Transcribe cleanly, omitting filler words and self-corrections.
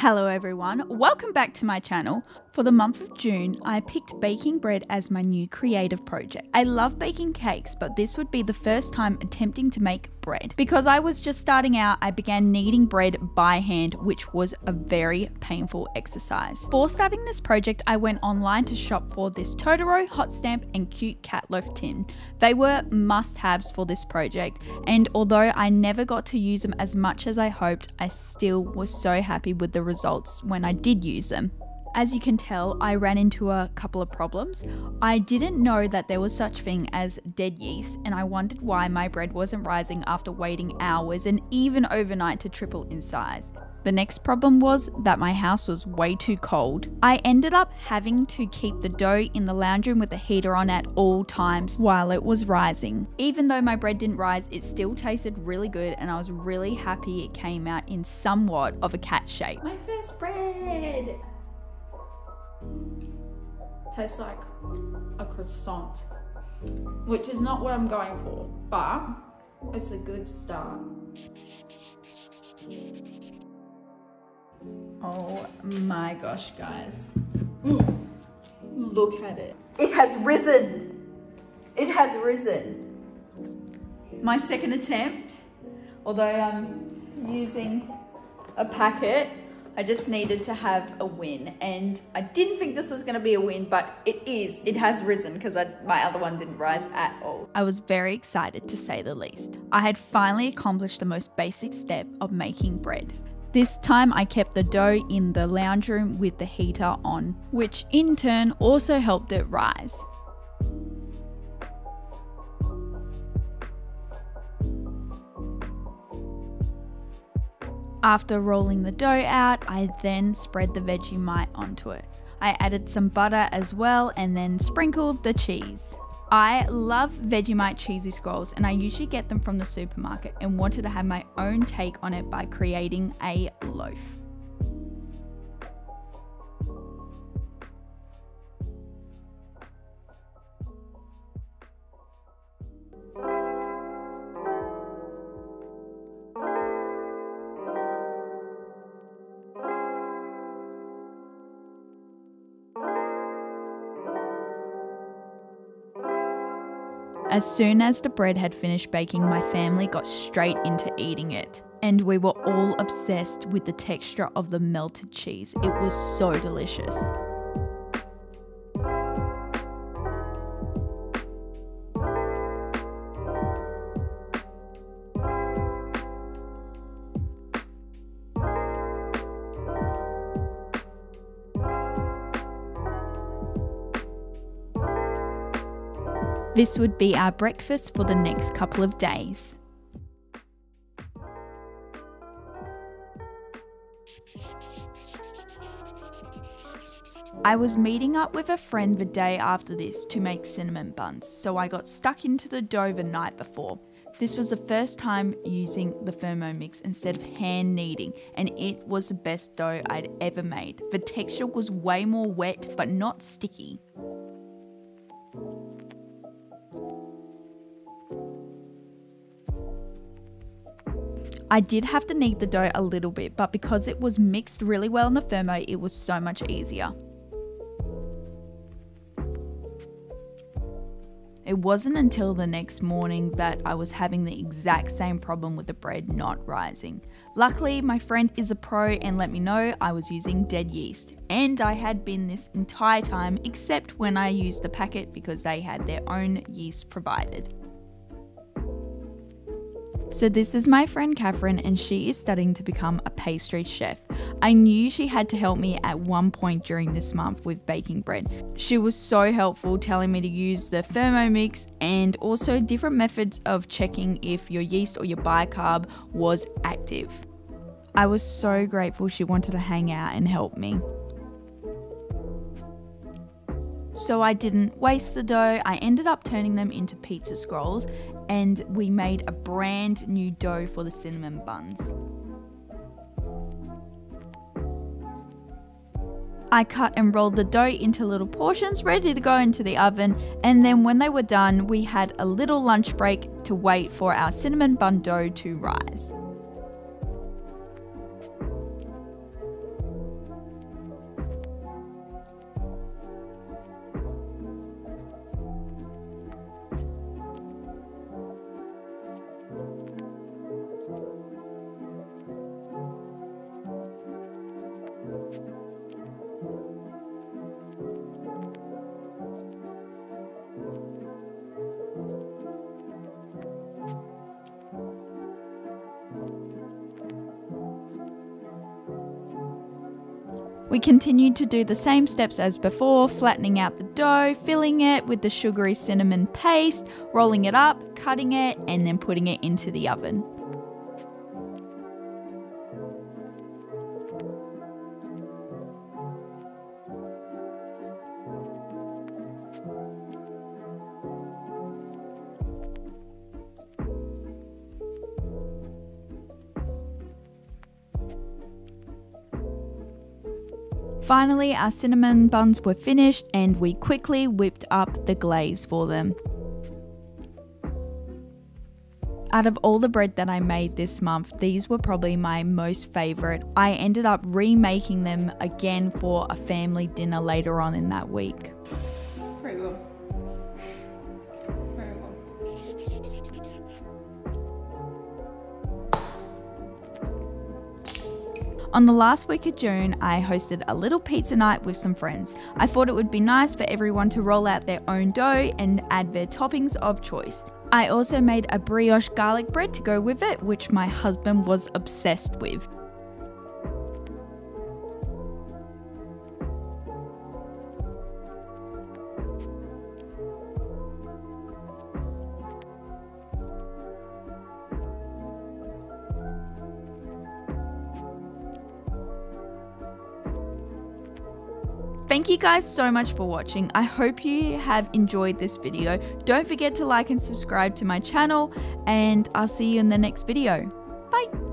Hello everyone, welcome back to my channel. For the month of June, I picked baking bread as my new creative project. I love baking cakes, but this would be the first time attempting to make bread. Because I was just starting out, I began kneading bread by hand, which was a very painful exercise. For starting this project, I went online to shop for this Totoro, hot stamp, and cute cat loaf tin. They were must-haves for this project, and although I never got to use them as much as I hoped, I still was so happy with the results when I did use them. As you can tell, I ran into a couple of problems. I didn't know that there was such thing as dead yeast, and I wondered why my bread wasn't rising after waiting hours and even overnight to triple in size. The next problem was that my house was way too cold. I ended up having to keep the dough in the lounge room with the heater on at all times while it was rising. Even though my bread didn't rise, it still tasted really good, and I was really happy it came out in somewhat of a cat shape. My first bread! Tastes like a croissant, which is not what I'm going for, but it's a good start. Oh my gosh, guys. Look at it. It has risen. It has risen. My second attempt, although I'm using a packet, I just needed to have a win, and I didn't think this was going to be a win, but it is. It has risen because my other one didn't rise at all. I was very excited, to say the least. I had finally accomplished the most basic step of making bread. This time I kept the dough in the lounge room with the heater on, which in turn also helped it rise. After rolling the dough out, I then spread the Vegemite onto it. I added some butter as well and then sprinkled the cheese. I love Vegemite cheesy scrolls, and I usually get them from the supermarket, and wanted to have my own take on it by creating a loaf. As soon as the bread had finished baking, my family got straight into eating it, and we were all obsessed with the texture of the melted cheese. It was so delicious. This would be our breakfast for the next couple of days. I was meeting up with a friend the day after this to make cinnamon buns, so I got stuck into the dough the night before. This was the first time using the thermomix instead of hand kneading, and it was the best dough I'd ever made. The texture was way more wet but not sticky. I did have to knead the dough a little bit, but because it was mixed really well in the thermo, it was so much easier. It wasn't until the next morning that I was having the exact same problem with the bread not rising. Luckily, my friend is a pro and let me know I was using dead yeast. And I had been this entire time, except when I used the packet because they had their own yeast provided. So this is my friend Catherine, and she is studying to become a pastry chef. I knew she had to help me at one point during this month with baking bread. She was so helpful, telling me to use the thermomix and also different methods of checking if your yeast or your bicarb was active. I was so grateful she wanted to hang out and help me. So I didn't waste the dough. I ended up turning them into pizza scrolls, and we made a brand new dough for the cinnamon buns. I cut and rolled the dough into little portions ready to go into the oven, and then when they were done, we had a little lunch break to wait for our cinnamon bun dough to rise. We continued to do the same steps as before, flattening out the dough, filling it with the sugary cinnamon paste, rolling it up, cutting it, and then putting it into the oven. Finally, our cinnamon buns were finished and we quickly whipped up the glaze for them. Out of all the bread that I made this month, these were probably my most favourite. I ended up remaking them again for a family dinner later on in that week. Very good. Very good. On the last week of June, I hosted a little pizza night with some friends. I thought it would be nice for everyone to roll out their own dough and add their toppings of choice. I also made a brioche garlic bread to go with it, which my husband was obsessed with. Thank you guys so much for watching. I hope you have enjoyed this video. Don't forget to like and subscribe to my channel, and I'll see you in the next video. Bye!